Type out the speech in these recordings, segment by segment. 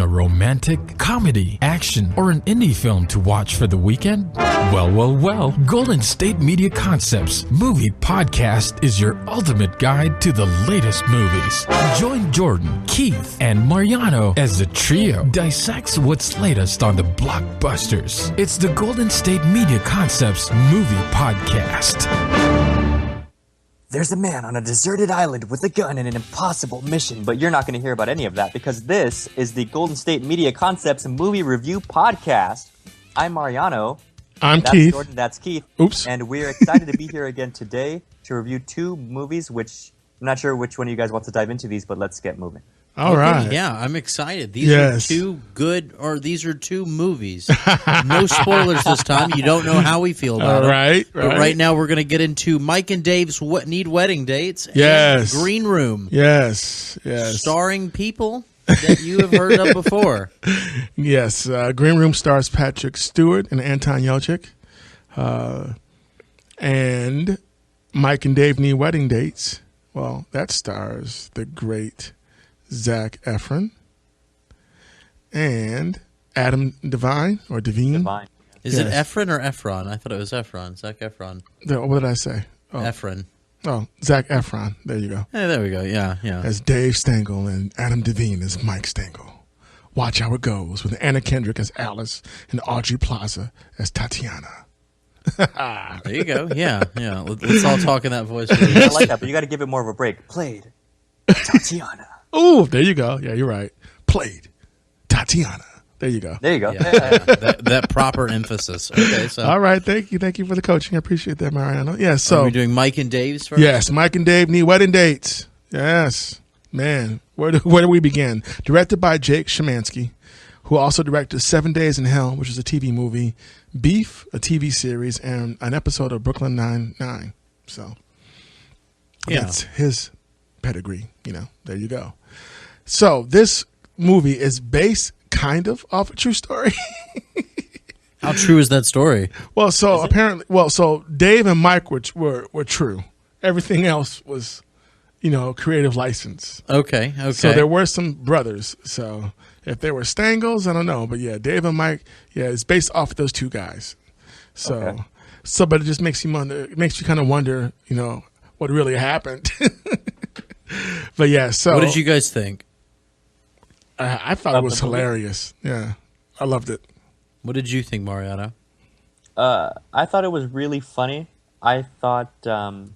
a romantic, comedy, action, or an indie film to watch for the weekend? Well, Golden State Media Concepts Movie Podcast is your ultimate guide to the latest movies. Join Jordan, Keith, and Mariano as the trio dissects what's latest on the blockbusters. It's the Golden State Media Concepts Movie Podcast. There's a man on a deserted island with a gun and an impossible mission, but you're not going to hear about any of that because this is the Golden State Media Concepts Movie Review Podcast. I'm Mariano. I'm That's Keith. Jordan, that's Keith. Oops. And we're excited to be here again today to review two movies, which I'm not sure which one of you guys wants to dive into these, but let's get moving. All right. Yeah, I'm excited. These are these are two movies. No spoilers this time. You don't know how we feel about it. Right. But right now we're going to get into Mike and Dave's Need Wedding Dates. Yes. And Green Room. Yes. Starring people that you have heard of before. Yes. Green Room stars Patrick Stewart and Anton Yelchin. And Mike and Dave Need Wedding Dates. Well, that stars the great Zac Efron and Adam Devine. Divine. Is it Efron or Efron? I thought it was Efron. Zac Efron. What did I say? Oh. Efron. Oh, Zac Efron. There you go. Hey, there we go. Yeah. As Dave Stengel and Adam Devine as Mike Stengel. Watch how it goes with Anna Kendrick as Alice and Audrey Plaza as Tatiana. There you go. Yeah. Let's all talk in that voice. I like that, but you got to give it more of a break. Played Tatiana. Oh, there you go. Yeah, you're right. Played Tatiana. There you go. There you go. Yeah. That proper emphasis. Okay, so all right, thank you for the coaching. I appreciate that, Mariano. Yeah, so are we doing Mike and Dave's first? Yes, Mike and Dave Need Wedding Dates. Yes, man. Where do we begin? Directed by Jake Szymanski, who also directed 7 Days in Hell, which is a TV movie, Beef, a TV series, and an episode of Brooklyn Nine-Nine. So that's his pedigree. There you go. So this movie is based kind of off a true story. How true is that story? Well, so Dave and Mike were true. Everything else was, creative license. Okay. So there were some brothers. So if they were Stangles, I don't know. But yeah, Dave and Mike, it's based off of those two guys. So, but it just makes you wonder. It makes you kind of wonder, what really happened. But yeah, so what did you guys think? I thought it was hilarious. Yeah, I loved it. What did you think, Mariano? I thought it was really funny. I thought it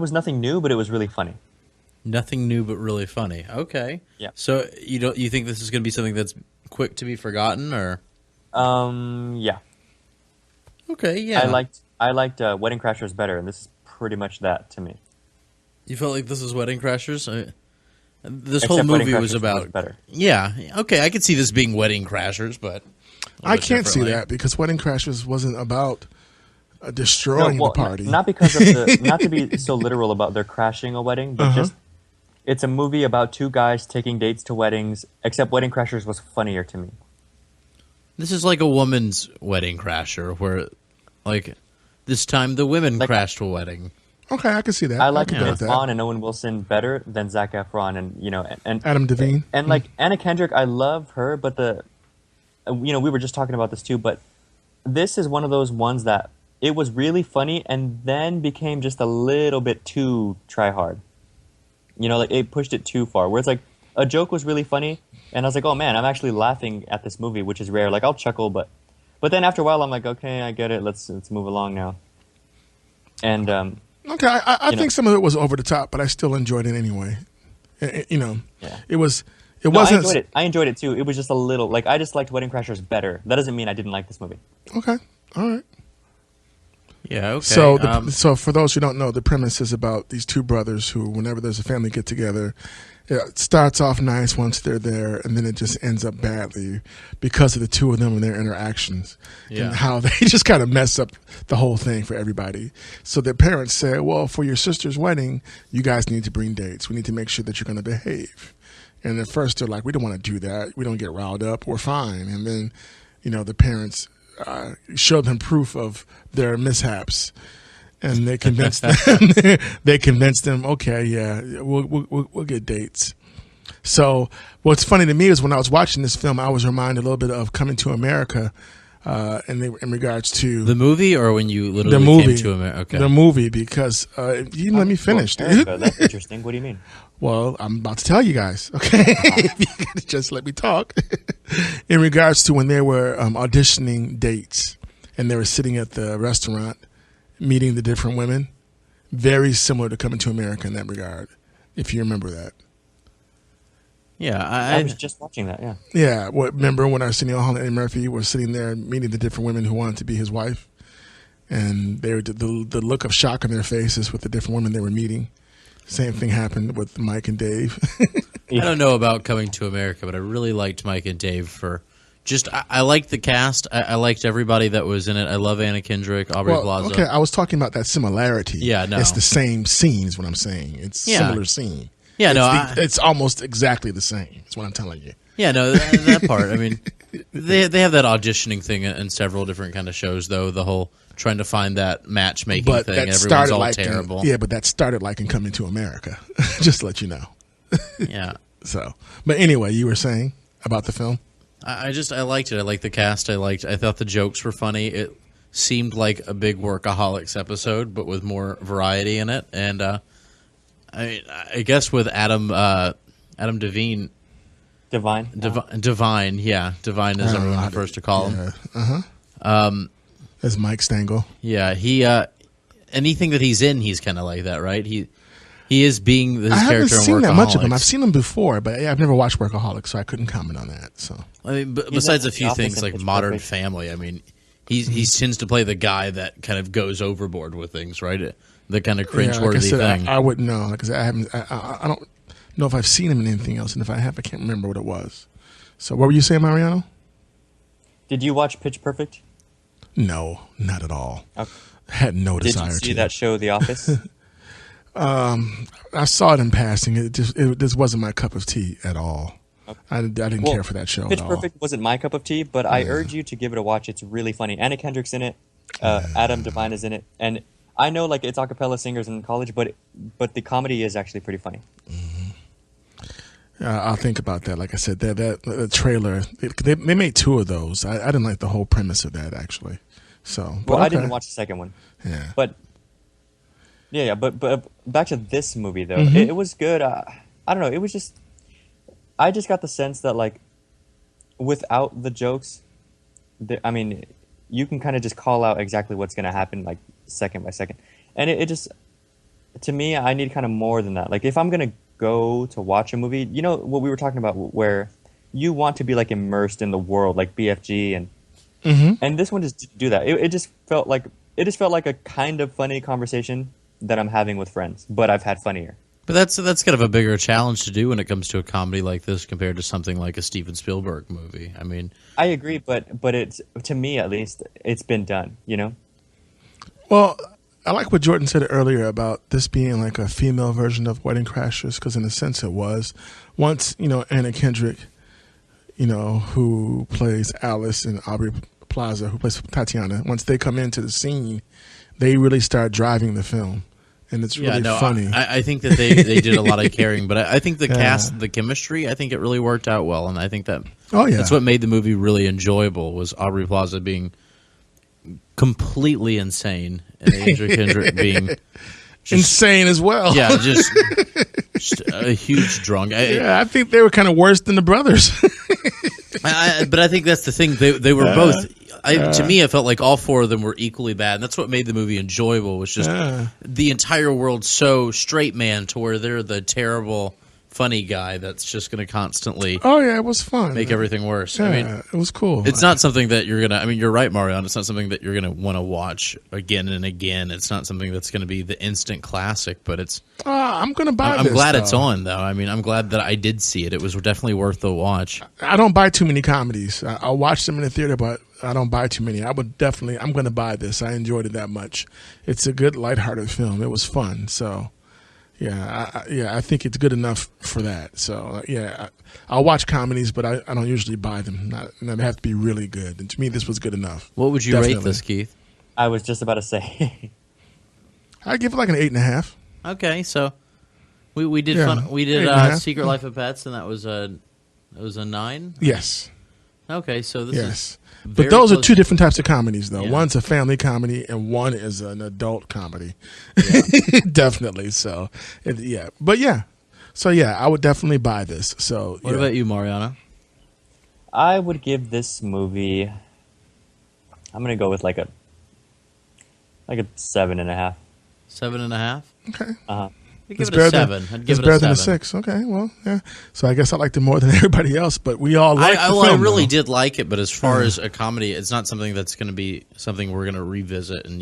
was nothing new, but it was really funny. Nothing new, but really funny. Okay. Yeah. So you think this is going to be something that's quick to be forgotten, or? Yeah. Okay. Yeah. I liked Wedding Crashers better, and this is pretty much that to me. You felt like this is Wedding Crashers? This Except whole movie Wedding was Crashers about was better. Yeah. Okay, I could see this being Wedding Crashers, but I can't see that because Wedding Crashers wasn't about destroying the party. Not because of not to be so literal about their crashing a wedding, but just it's a movie about two guys taking dates to weddings. Except Wedding Crashers was funnier to me. This is like a woman's Wedding Crasher, where like this time the women crashed a wedding. Okay, I can see that. I like Vince Vaughn and Owen Wilson better than Zac Efron and Adam Devine. And like Anna Kendrick, I love her, but we were just talking about this too, but this is one of those ones that it was really funny and then became just a little bit too try hard. Like it pushed it too far. Where it's like a joke was really funny, and I was like, oh man, I'm actually laughing at this movie, which is rare. Like I'll chuckle, but then after a while, I'm like, okay, I get it. Let's move along now. And okay, I think some of it was over the top, but I still enjoyed it anyway. It was. It wasn't. I enjoyed it too. It was just a little like I just liked Wedding Crashers better. That doesn't mean I didn't like this movie. Okay, all right. Yeah. Okay. So for those who don't know, the premise is about these two brothers who, whenever there's a family get together, it starts off nice once they're there, and then it just ends up badly because of the two of them and their interactions and how they just kind of mess up the whole thing for everybody. So their parents say, well, for your sister's wedding, you guys need to bring dates. We need to make sure that you're going to behave. And at first they're like, we don't want to do that. We don't get riled up. We're fine. And then, the parents show them proof of their mishaps. And they convinced them. Okay, yeah, we'll get dates. So what's funny to me is when I was watching this film, I was reminded a little bit of Coming to America in regards to the movie, or when you literally the movie, came to America. Okay. The movie, because you let me finish. America, that's interesting. What do you mean? Well, I'm about to tell you guys, okay? If you could just let me talk. In regards to when they were auditioning dates and they were sitting at the restaurant meeting the different women, very similar to Coming to America in that regard, if you remember that. Yeah, I was just watching that, yeah. Yeah, remember when Arsenio Hall and Eddie Murphy were sitting there meeting the different women who wanted to be his wife? And they were, the look of shock on their faces with the different women they were meeting. Same thing happened with Mike and Dave. I don't know about Coming to America, but I really liked Mike and Dave for just I liked the cast. I liked everybody that was in it. I love Anna Kendrick, Aubrey Plaza. Okay, I was talking about that similarity. Yeah, no. It's the same scene is what I'm saying. It's similar scene. Yeah, it's almost exactly the same. That's what I'm telling you. Yeah, no, that part. I mean, they have that auditioning thing in several different kind of shows, though. The whole trying to find that matchmaking thing. That Everyone's all terrible. But that started like in Coming to America. Just to let you know. Yeah. So, but anyway, you were saying about the film? I liked it. I liked the cast. I thought the jokes were funny. It seemed like a big Workaholics episode, but with more variety in it. And I guess with Adam Devine. Divine, yeah. Divine is everyone prefers to call him. As Mike Stengel. Yeah, he anything that he's in, he's kind of like that, right? He is being this character in Workaholics. I haven't seen that much of him. I've seen him before, but I've never watched Workaholics, so I couldn't comment on that. So I mean, besides a few things like Modern Family, I mean, he tends to play the guy that kind of goes overboard with things, right? The kind of cringeworthy thing. I wouldn't know because I don't know if I've seen him in anything else, and if I have, I can't remember what it was. So, what were you saying, Mariano? Did you watch Pitch Perfect? No, not at all. Okay. Had no desire to. Did you see that show, The Office? I saw it in passing. It just wasn't my cup of tea at all. Okay. I didn't care for that show Pitch at all. Perfect wasn't my cup of tea, but I urge you to give it a watch. It's really funny. Anna Kendrick's in it. Adam Devine is in it, and I know like it's a cappella singers in college, but the comedy is actually pretty funny. Mm-hmm. I'll think about that. Like I said, that trailer, they made two of those. I didn't like the whole premise of that, actually. So, I didn't watch the second one. Yeah. But back to this movie though, it was good. I don't know. It was just, I just got the sense that like, without the jokes, I mean, you can kind of just call out exactly what's going to happen like second by second, and it just, to me, I need kind of more than that. Like if I'm gonna go to watch a movie, you know what we were talking about, where you want to be like immersed in the world, like BFG, and this one just didn't do that. It just felt like a kind of funny conversation that I'm having with friends, but I've had funnier. But that's kind of a bigger challenge to do when it comes to a comedy like this compared to something like a Steven Spielberg movie. I mean, I agree, but it's, to me at least, it's been done, you know? Well, I like what Jordan said earlier about this being like a female version of Wedding Crashers, because in a sense it was. Once, Anna Kendrick, who plays Alice, and Aubrey Plaza, who plays Tatiana, once they come into the scene, they really start driving the film. And it's really funny. I think that they did a lot of caring, but I think the cast, the chemistry, I think it really worked out well, and I think that that's what made the movie really enjoyable, was Aubrey Plaza being completely insane and Anna Kendrick being insane as well. Yeah, just a huge drunk. I think they were kind of worse than the brothers. But I think that's the thing. They were both. To me, I felt like all four of them were equally bad. And that's what made the movie enjoyable. Was just the entire world so straight man to where they're the terrible, funny guy that's just going to constantly. Oh yeah, it was fun. Make everything worse. Yeah, I mean, it was cool. It's not something that you're gonna. I mean, you're right, Mariano. It's not something that you're gonna want to watch again and again. It's not something that's going to be the instant classic. But it's. I'm going to buy. I'm glad it's on though. I mean, I'm glad that I did see it. It was definitely worth the watch. I don't buy too many comedies. I'll watch them in the theater, but I don't buy too many. I'm going to buy this. I enjoyed it that much. It's a good, lighthearted film. It was fun. So, I think it's good enough for that. So, I'll watch comedies, but I don't usually buy them. They have to be really good. And to me, this was good enough. What would you rate this, Keith? I was just about to say. I'd give it like an 8.5. Okay, so We did Yeah. We did 8.5. Secret Life of Pets, and that was a 9. Yes. Okay, so this is But those are two different types of comedies, though. Yeah. One's a family comedy, and one is an adult comedy. Definitely. So, yeah. But yeah. So yeah, I would definitely buy this. So. What about you, Mariano? I would give this movie. I'm gonna go with like a 7.5. 7.5. Okay. I'd give it a 7. I'd give it's it better a 7. than a 6. Okay, well, yeah. So I guess I liked it more than everybody else, but we all liked the film. I really though. did like it, but as far as a comedy, it's not something that's going to be something we're going to revisit in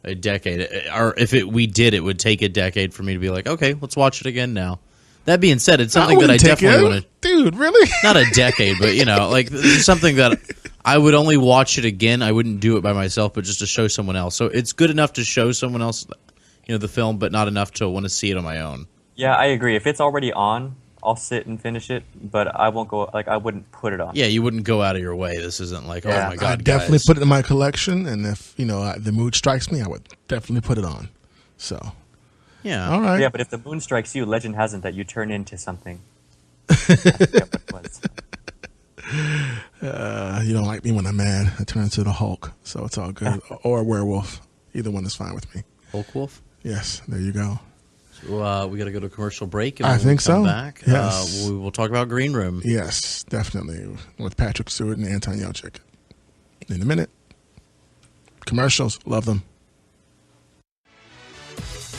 a decade. Or if we did, it would take a decade for me to be like, okay, let's watch it again now. That being said, it's something that I definitely want to. Dude, really? Not a decade, but like it's something that I would only watch it again. I wouldn't do it by myself, but just to show someone else. So it's good enough to show someone else, the film, but not enough to want to see it on my own. Yeah, I agree. If it's already on, I'll sit and finish it, but I won't go. Like I wouldn't put it on. Yeah, you wouldn't go out of your way. This isn't like, Yeah. oh my god, I definitely guys. put it in my collection, and if the mood strikes me, I would definitely put it on. So, Yeah. all right. Yeah, but if the moon strikes you, legend has it that you turn into something. I forget what it was. You don't like me when I'm mad. I turn into the Hulk, so it's all good. Or a werewolf. Either one is fine with me. Hulk Wolf. Yes, there you go. So, we got to go to a commercial break. And I when think we come so. Back, Yes. we will talk about Green Room. Yes, definitely. With Patrick Stewart and Anton Yelchin. In a minute. Commercials, love them.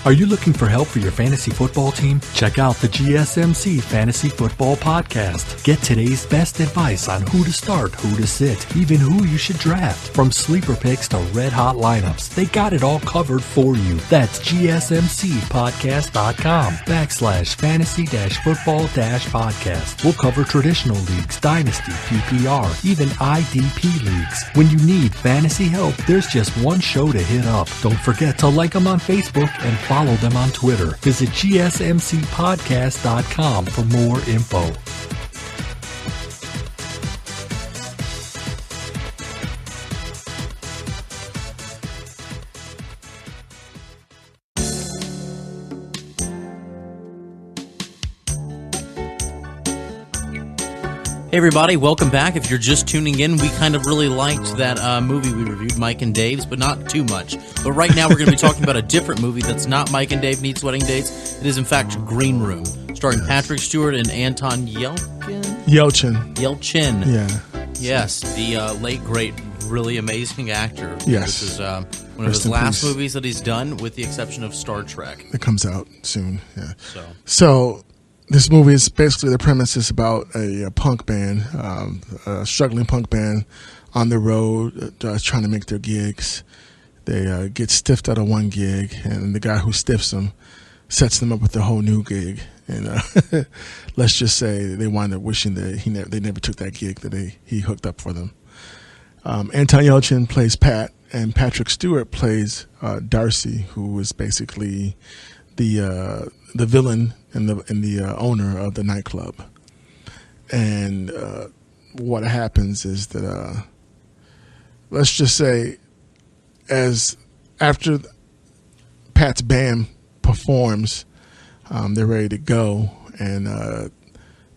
Are you looking for help for your fantasy football team? Check out the GSMC Fantasy Football Podcast. Get today's best advice on who to start, who to sit, even who you should draft. From sleeper picks to red hot lineups, they got it all covered for you. That's gsmcpodcast.com/fantasy-football-podcast. We'll cover traditional leagues, dynasty, PPR, even IDP leagues. When you need fantasy help, there's just one show to hit up. Don't forget to like them on Facebook and follow them on Twitter. Visit gsmcpodcast.com for more info. Hey everybody, welcome back. If you're just tuning in, we kind of really liked that movie we reviewed, Mike and Dave's, but not too much. But right now we're going to be talking about a different movie that's not Mike and Dave Need Wedding Dates. It is in fact Green Room, starring Patrick Stewart and Anton Yelchin. Yeah. Yes, the late, great, really amazing actor. Yes. This is one of Rest his in last peace. movies that he's done, with the exception of Star Trek. It comes out soon. Yeah. So this movie is basically, the premise is about a punk band, a struggling punk band on the road trying to make their gigs. They get stiffed out of one gig, and the guy who stiffs them sets them up with a whole new gig. And let's just say they wind up wishing that they never took that gig that he hooked up for them. Anton Yelchin plays Pat, and Patrick Stewart plays Darcy, who is basically the villain and the owner of the nightclub. And what happens is that let's just say, as after Pat's band performs, they're ready to go, and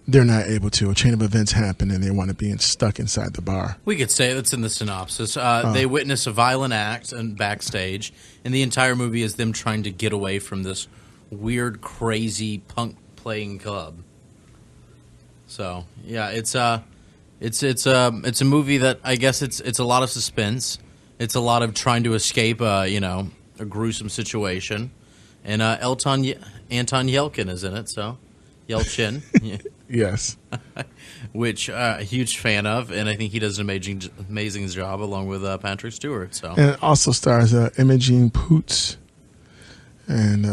they're not able to. A chain of events happen, and they want to be stuck inside the bar. we could say that's in the synopsis. They witness a violent act and backstage, and the entire movie is them trying to get away from this weird, crazy punk playing club. So yeah, it's a movie that I guess it's a lot of suspense. It's a lot of trying to escape a gruesome situation, and Anton Yelchin is in it. So Yelchin, Yes. which a huge fan of, and I think he does an amazing job along with Patrick Stewart. So And it also stars Imogene Poots. And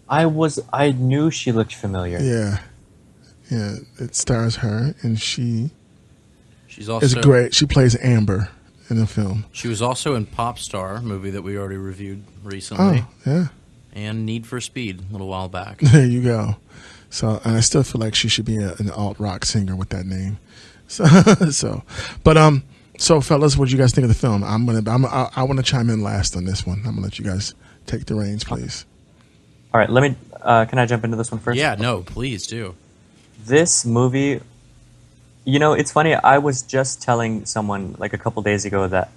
I knew she looked familiar. yeah, it stars her, and she she's also is great. She plays Amber in the film. She was also in Pop Star, movie that we already reviewed recently, Oh, yeah. and Need for Speed a little while back. There you go. So, and I still feel like she should be an alt rock singer with that name. So, so fellas, what do you guys think of the film? I want to chime in last on this one. I'm gonna let you guys take the reins, please. All right, let me. Can I jump into this one first? Yeah, no, please do. This movie, it's funny. I was just telling someone like a couple days ago that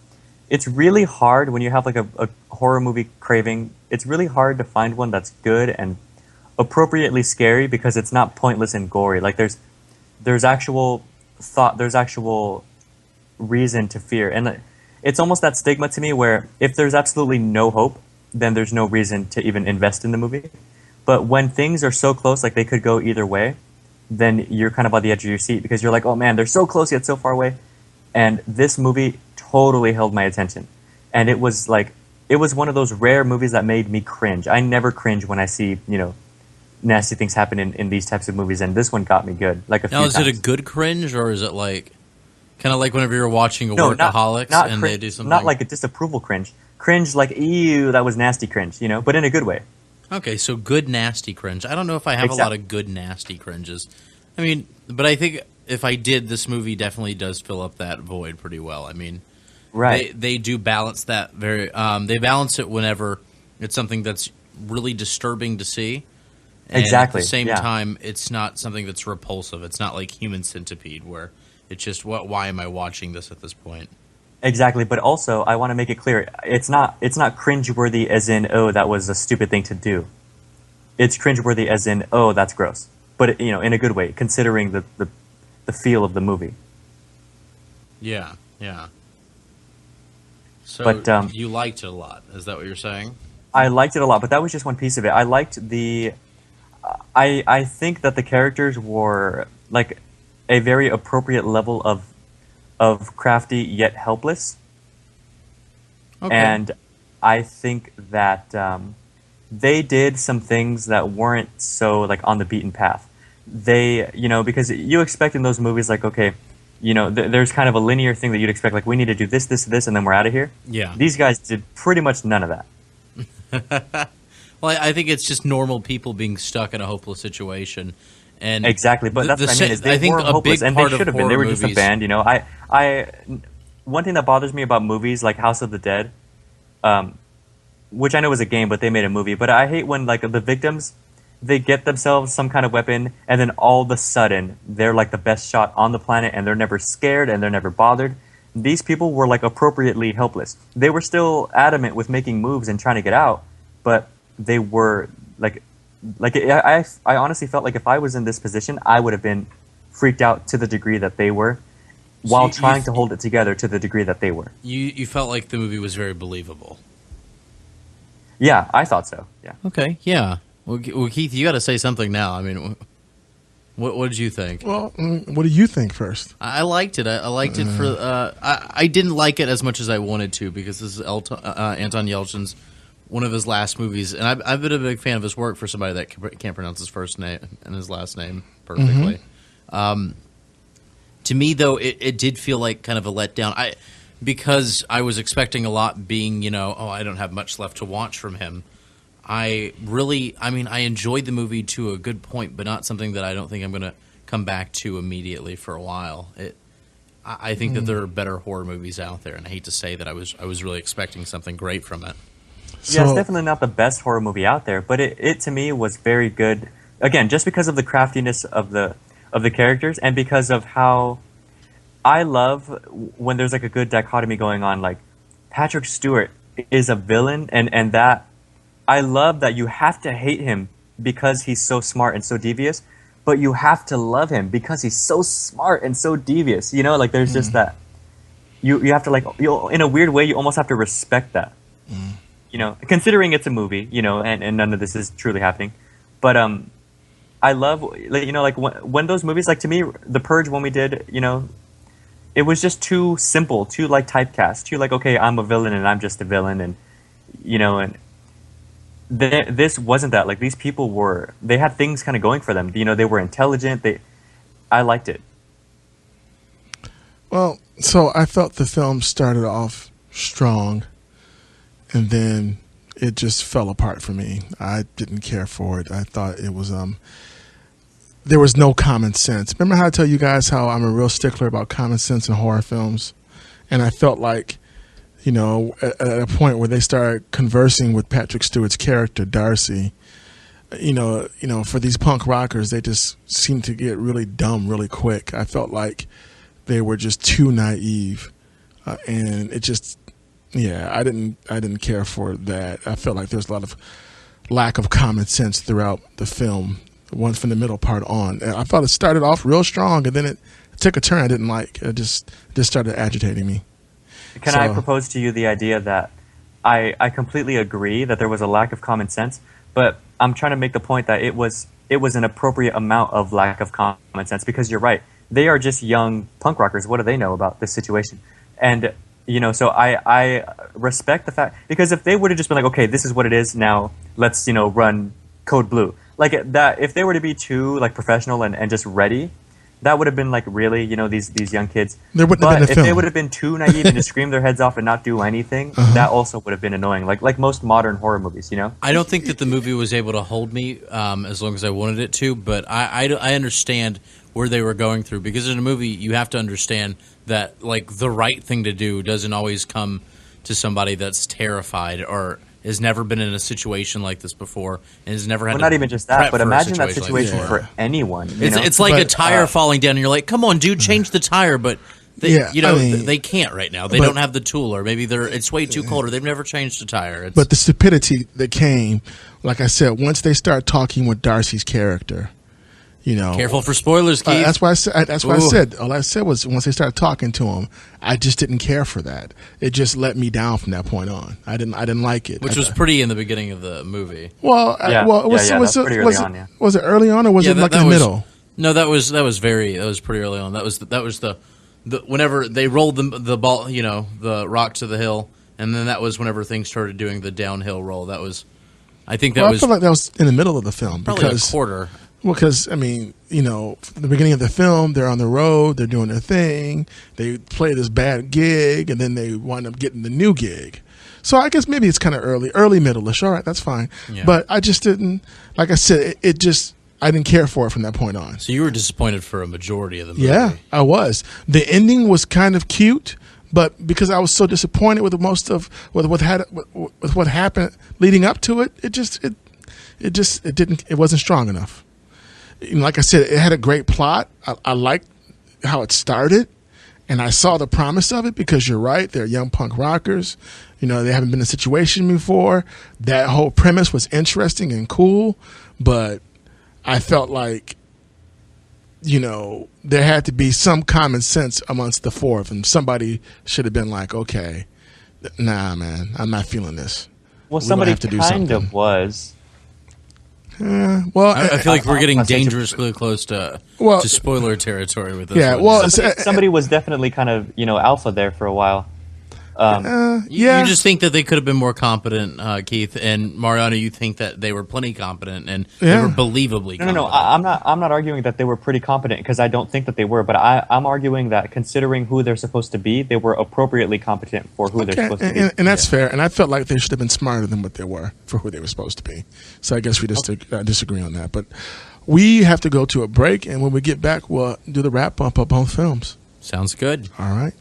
it's really hard when you have like a horror movie craving. It's really hard to find one that's good and appropriately scary because it's not pointless and gory. Like there's actual thought, there's actual reason to fear, and it's almost that stigma to me where if there's absolutely no hope, then there's no reason to even invest in the movie. But when things are so close, like they could go either way, then you're kind of on the edge of your seat because you're like, oh man, they're so close yet so far away. And this movie totally held my attention. And it was one of those rare movies that made me cringe. I never cringe when I see, nasty things happen in these types of movies, and this one got me good. Like a few times. Now, is it a good cringe, or is it like kind of like whenever you're watching Workaholics and they do something? Not like a disapproval cringe. Cringe like, ew, that was nasty cringe, but in a good way. Okay, so good nasty cringe. I don't know if I have a lot of good nasty cringes. I mean, but I think if I did, this movie definitely does fill up that void pretty well. I mean, right? They do balance that very. They balance it whenever it's something that's really disturbing to see. And exactly. At the same time, it's not something that's repulsive. It's not like Human Centipede, where it's just, why am I watching this at this point? Exactly, but also I want to make it clear, it's not cringeworthy as in, oh, that was a stupid thing to do. It's cringeworthy as in, oh, that's gross. But in a good way, considering the feel of the movie. Yeah. So but, you liked it a lot. Is that what you're saying? I liked it a lot, but that was just one piece of it. I liked I think that the characters were like a very appropriate level of crafty yet helpless. Okay. And I think that they did some things that weren't so like on the beaten path. They, because you expect in those movies like, okay, there's kind of a linear thing that you'd expect, like we need to do this, and then we're out of here. Yeah. These guys did pretty much none of that. Well, I think it's just normal people being stuck in a hopeless situation. And exactly, but that's what I mean. Is they were hopeless, and they should have been. They were just a band, one thing that bothers me about movies like House of the Dead, which I know was a game, but they made a movie. But I hate when like the victims, they get themselves some kind of weapon, and then all of a sudden they're like the best shot on the planet, and they're never scared and they're never bothered. These people were like appropriately helpless. They were still adamant with making moves and trying to get out, but they were I honestly felt like if I was in this position, I would have been freaked out to the degree that they were, while trying to hold it together to the degree that they were. You felt like the movie was very believable. Yeah, I thought so. Yeah. Okay. Yeah. Well, Keith, you got to say something now. I mean, what did you think? Well, what do you think first? I liked it. I liked it for. I didn't like it as much as I wanted to because this is Anton Yelchin's one of his last movies, and I've been a big fan of his work for somebody that can't pronounce his first name and his last name perfectly. Mm-hmm. To me, though, it did feel like kind of a letdown. Because I was expecting a lot being, I don't have much left to watch from him. I enjoyed the movie to a good point, but not something that I don't think I'm going to come back to immediately for a while. I think that there are better horror movies out there, and I hate to say that I was really expecting something great from it. Yeah, it's definitely not the best horror movie out there, but it to me was very good. Again, just because of the craftiness of the characters, and because of how I love when there's like a good dichotomy going on. Like Patrick Stewart is a villain, and that I love that you have to hate him because he's so smart and so devious, but you have to love him because he's so smart and so devious. Like there's just that you have to in a weird way you almost have to respect that. Considering it's a movie, and none of this is truly happening. But I love, when those movies, like to me, The Purge, when we did, it was just too simple, too like typecast, too like, okay, I'm a villain and I'm just a villain. And, and this wasn't that. Like these people they had things kind of going for them. They were intelligent. I liked it. Well, so I felt the film started off strong, and then it just fell apart for me. I didn't care for it. I thought it was there was no common sense. Remember how I tell you guys how I'm a real stickler about common sense in horror films? And I felt like, at a point where they started conversing with Patrick Stewart's character, Darcy, for these punk rockers, they just seem to get really dumb really quick. I felt like they were just too naive, and it just, I didn't care for that. I felt like there's a lot of lack of common sense throughout the film, once from the middle part on. And I thought it started off real strong, and then it took a turn I didn't like. It just started agitating me. Can I propose to you the idea that I completely agree that there was a lack of common sense, but I'm trying to make the point that it was an appropriate amount of lack of common sense, because you're right. They are just young punk rockers. What do they know about this situation? And, so I respect the fact, because if they would have just been like, okay, this is what it is now, let's, run Code Blue. Like that, if they were to be too like professional and just ready, that would have been like really, these young kids. There wouldn't have been a if film. they would have been too naive and just scream their heads off and not do anything, that also would have been annoying. Like most modern horror movies, I don't think that the movie was able to hold me as long as I wanted it to, but I understand where they were going through, because in a movie you have to understand that like the right thing to do doesn't always come to somebody that's terrified or has never been in a situation like this before and has never had not even just that, but imagine that situation like for anyone. It's like a tire falling down and you're like, come on, dude, change the tire, but they, they can't right now. They don't have the tool, or maybe it's way too cold, or they've never changed a tire. But the stupidity that came, like I said, once they start talking with Darcy's character, careful for spoilers, Keith. That's why I said. That's why I said. All I said was once they started talking to him, I just didn't care for that. It just let me down from that point on. I didn't like it. Which was pretty in the beginning of the movie. Well, was it early on, or was it like in the middle? No, that was pretty early on. That was the whenever they rolled the ball, the rock to the hill, and then that was whenever things started doing the downhill roll. That was, I think that was. I feel like that was in the middle of the film, probably a quarter. Well, because, the beginning of the film, they're on the road, they're doing their thing, they play this bad gig, and then they wind up getting the new gig. So I guess maybe it's kind of early middle-ish. All right, that's fine. Yeah. But I just didn't, like I said, I didn't care for it from that point on. So you were disappointed for a majority of the movie. Yeah, I was. The ending was kind of cute, but because I was so disappointed with what happened leading up to it, it wasn't strong enough. Like I said, it had a great plot. I liked how it started, and I saw the promise of it, because you're right, they're young punk rockers. They haven't been in a situation before. That whole premise was interesting and cool, but I felt like, there had to be some common sense amongst the four of them. Somebody should have been like, okay, nah, man, I'm not feeling this. Well, somebody kind of was. I feel like we're getting dangerously close to spoiler territory with this. Yeah, one. Somebody was definitely kind of alpha there for a while. You just think that they could have been more competent, Keith, and Mariano. You think that they were plenty competent and they were believably competent. No. I'm not arguing that they were pretty competent, because I don't think that they were. But I'm arguing that considering who they're supposed to be, they were appropriately competent for who they're supposed to be. And that's fair. And I felt like they should have been smarter than what they were for who they were supposed to be. So I guess we just disagree on that. But we have to go to a break, and when we get back, we'll do the wrap up of both films. Sounds good. All right.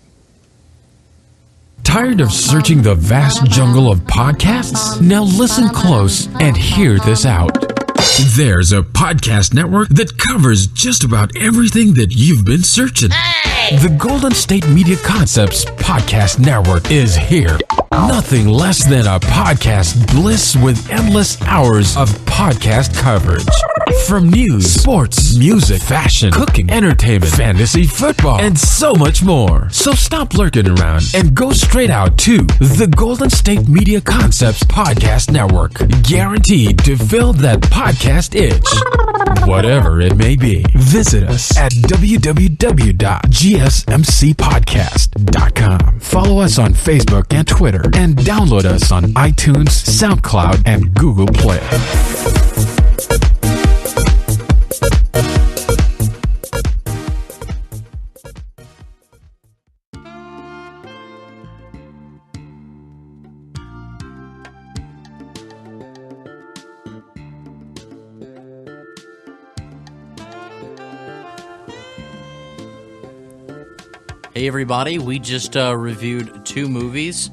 Tired of searching the vast jungle of podcasts? Now listen close and hear this out. There's a podcast network that covers just about everything that you've been searching. Hey! The Golden State Media Concepts Podcast Network is here. Nothing less than a podcast bliss with endless hours of podcast coverage. From news, sports, music, fashion, cooking, entertainment, fantasy, football, and so much more. So stop lurking around and go straight out to the Golden State Media Concepts Podcast Network. Guaranteed to fill that podcast itch. Whatever it may be. Visit us at www.gsmcpodcast.com. Follow us on Facebook and Twitter, and download us on iTunes, SoundCloud, and Google Play. Hey everybody, we just reviewed 2 movies.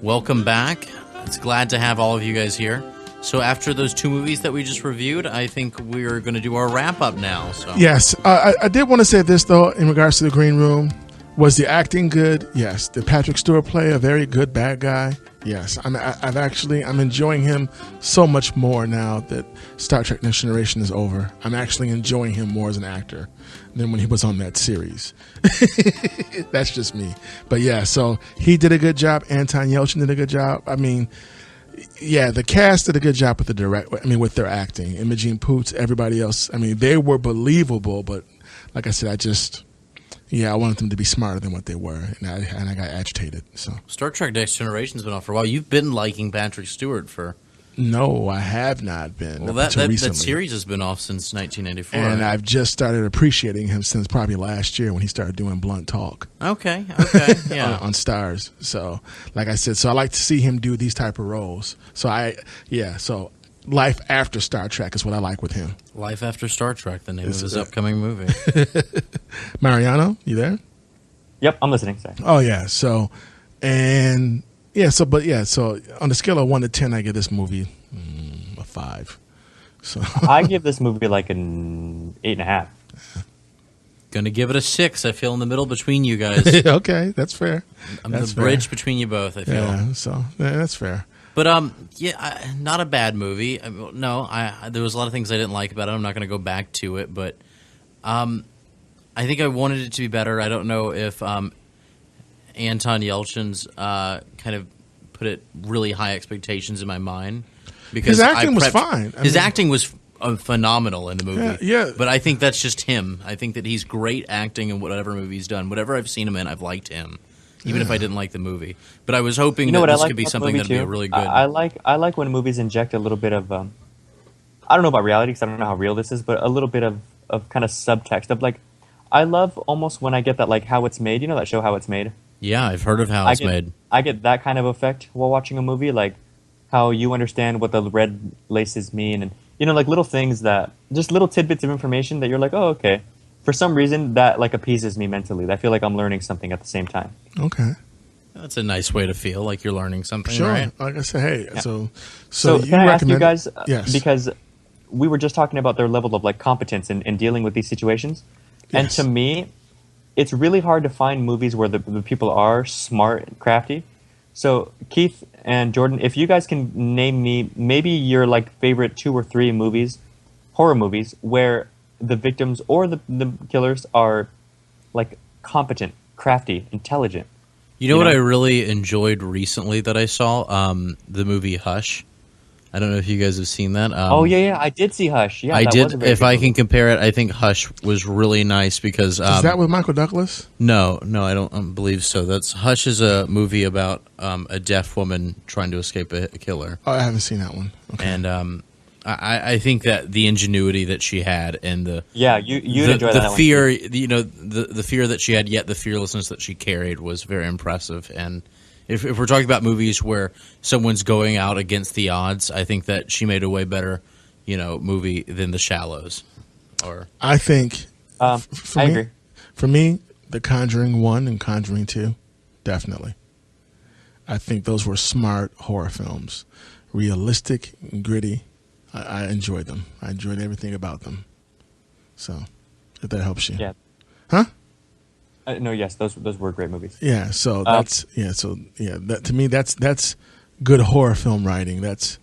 Welcome back. It's glad to have all of you guys here. So after those two movies that we just reviewed, I think we're going to do our wrap-up now. So. Yes. I did want to say this, though, in regards to the Green Room. Was the acting good? Yes. Did Patrick Stewart play a very good bad guy? Yes. I'm enjoying him so much more now that Star Trek Next Generation is over. I'm actually enjoying him more as an actor than when he was on that series. That's just me. But yeah, so he did a good job. Anton Yelchin did a good job. I mean, yeah, the cast did a good job with with their acting. Imogene Poots, everybody else. I mean, they were believable, but like I said, I wanted them to be smarter than what they were, and I got agitated. So Star Trek Next Generation's been off for a while. You've been liking Patrick Stewart for... No, I have not been. Well, that series has been off since 1994. And I've just started appreciating him since probably last year when he started doing Blunt Talk. Okay, yeah. on Stars. So, like I said, I like to see him do these type of roles. So Life After Star Trek is what I like with him. Life After Star Trek, the name of his upcoming movie. Mariano, you there? Yep, I'm listening. Sorry. Oh, yeah. So on the scale of 1 to 10, I give this movie a 5. So I give this movie like an 8.5. Gonna give it a 6. I feel in the middle between you guys. Okay, that's fair. I'm the bridge between you both, I feel. Yeah, that's fair. But not a bad movie. There was a lot of things I didn't like about it. I'm not going to go back to it, but I think I wanted it to be better. I don't know if Anton Yelchin's kind of put it really high expectations in my mind because his acting was fine. His acting was phenomenal in the movie. Yeah. But I think that's just him. I think that he's great acting in whatever movie he's done. Whatever I've seen him in, I've liked him. Even if I didn't like the movie, but I was hoping that this could be something that'd be really good. I like when movies inject a little bit of I don't know about reality because I don't know how real this is, but a little bit of kind of subtext of like I love almost when I get that like How It's Made. You know that show How It's Made? Yeah, I've heard of How It's Made. I get that kind of effect while watching a movie, like how you understand what the red laces mean, and like little things that just little tidbits of information that you're like, oh okay. For some reason, that like appeases me mentally. I feel like I'm learning something at the same time. Okay, that's a nice way to feel like you're learning something. Sure. Right? Like I said, hey, yeah. So can I ask you guys? Yes. Because we were just talking about their level of like competence in dealing with these situations, and to me, it's really hard to find movies where the people are smart and crafty. So Keith and Jordan, if you guys can name me maybe your like favorite 2 or 3 movies, horror movies, where the victims or the killers are like competent, crafty, intelligent. You know what I really enjoyed recently that I saw? The movie Hush. I don't know if you guys have seen that. I did see Hush. Yeah, I did. If I can compare it, I think Hush was really nice because is that with Michael Douglas? No, I don't believe so. Hush is a movie about a deaf woman trying to escape a killer. Oh, I haven't seen that one. Okay. And I think that the ingenuity that she had and the enjoy that fear, one too. the fear that she had, yet the fearlessness that she carried was very impressive. And if we're talking about movies where someone's going out against the odds, I think that she made a way better, movie than The Shallows. Or I think I agree. For me, The Conjuring 1 and Conjuring 2, definitely. I think those were smart horror films, realistic and gritty. I enjoyed them. I enjoyed everything about them. So, if that helps you. Yeah. Huh? No, yes, those were great movies. Yeah, so that to me that's good horror film writing. It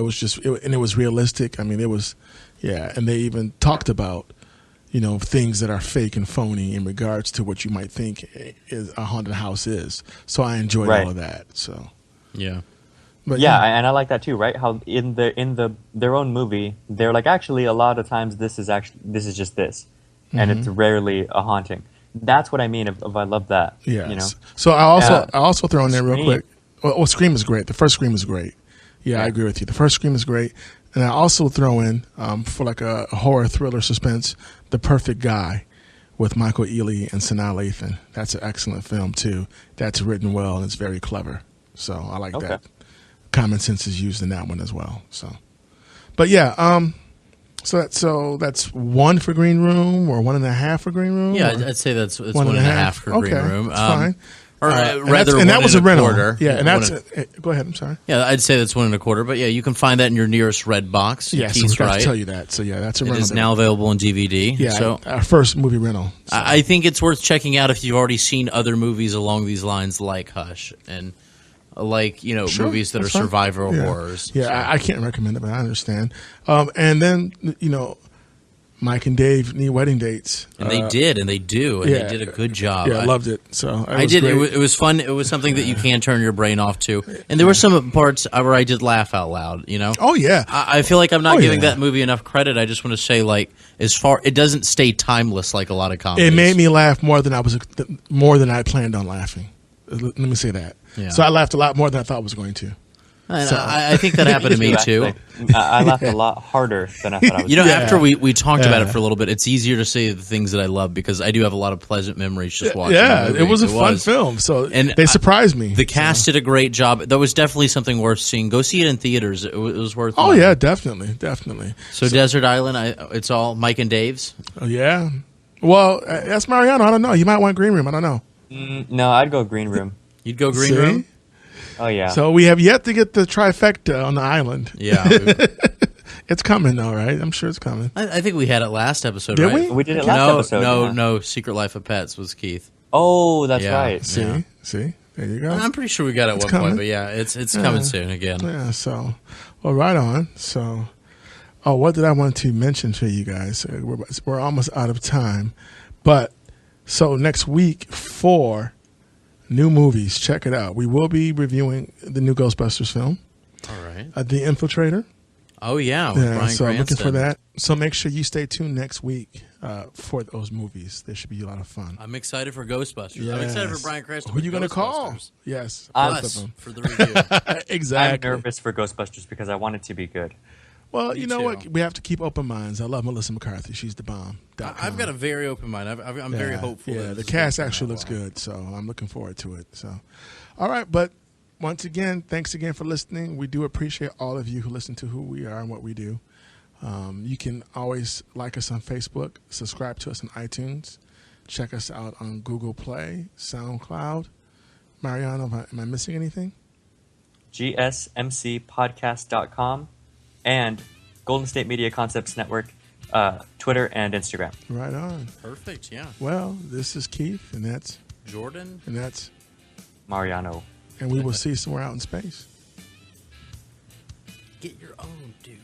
was just and it was realistic. I mean, it was and they even talked about things that are fake and phony in regards to what you might think is a haunted house is. So I enjoyed all of that. So yeah. But and I like that too, right? How in their own movie, they're like, actually, a lot of times this is just this, and it's rarely a haunting. That's what I mean. If I love that, Yes. So I also throw in there real quick. Well, Scream is great. The first Scream is great. Yeah, I agree with you. The first Scream is great, and I also throw in for like a horror thriller suspense, The Perfect Guy, with Michael Ealy and Sanaa Lathan. That's an excellent film too. That's written well and it's very clever. So I like that. Common sense is used in that one as well. So, but so that's 1 for Green Room or 1.5 for Green Room. Yeah, I'd say it's 1.5 for Green Room. That's fine. Or and rather, that was a rental. quarter. Yeah, and that's go ahead. I'm sorry. Yeah, I'd say that's 1 1/4. But yeah, you can find that in your nearest Red Box. Yeah, so we Keith's got right. to tell you that. So yeah, that's a rental. It is now available on DVD. Yeah, so our first movie rental. So. I think it's worth checking out if you've already seen other movies along these lines, like Hush and like movies that are survival horrors. Yeah, So. I can't recommend it, but I understand. And then Mike and Dave need wedding dates, and they did, and they do, and they did a good job. Yeah, I loved it. So I did. It was fun. It was something that you can turn your brain off to, and there were some parts where I did laugh out loud. Oh yeah. I feel like I'm not giving that movie enough credit. I just want to say, like, it doesn't stay timeless like a lot of comedies. It made me laugh more than I planned on laughing. Let me say that. Yeah. So I laughed a lot more than I thought I was going to. And I think that happened to me too. I laughed a lot harder than I thought I was. After we talked about it for a little bit, it's easier to say the things that I love because I do have a lot of pleasant memories just watching. Yeah, the movie. it was a fun film. So and they surprised me. The cast did a great job. That was definitely something worth seeing. Go see it in theaters. It was worth. Oh yeah, definitely. So Desert Island, it's all Mike and Dave's. Oh yeah. Well, that's Mariano. I don't know. You might want Green Room. I don't know. No, I'd go Green Room. You'd go Green Room. Oh yeah. So we have yet to get the trifecta on the island. Yeah, it's coming though, right? I'm sure it's coming. I think we had it last episode. Did right? we? We did it last episode. No. Secret Life of Pets was Keith. Oh, that's Yeah. right. See, there you go. I'm pretty sure we got it at one coming. point, but yeah, it's coming soon again. Yeah. So, well, right on. So, what did I want to mention to you guys? We're almost out of time, but so next week for new movies, check it out. We will be reviewing the new Ghostbusters film. All right. The Infiltrator. Oh yeah, with Bryan so I'm looking Cranston. for that. So make sure you stay tuned next week for those movies. There should be a lot of fun. I'm excited for Ghostbusters. Yes. I'm excited for Bryan Cranston. Who are you going to call? Yes, Us. both of them. for the review. Exactly. I'm nervous for Ghostbusters because I want it to be good. Well, Me you know too. what? We have to keep open minds. I love Melissa McCarthy. She's the bomb. I've got a very open mind. I'm very hopeful. Yeah, that the this is cast gonna actually turn out looks well. good, so I'm looking forward to it. So, all right, but once again, thanks again for listening. We do appreciate all of you who listen to who we are and what we do. You can always like us on Facebook, subscribe to us on iTunes, check us out on Google Play, SoundCloud. Mariano, am I missing anything? GSMCpodcast.com and Golden State Media Concepts Network, Twitter and Instagram. Right on. Perfect. Yeah. Well, this is Keith, and that's Jordan. Mariano. and we will see you somewhere out in space. Get your own, dude.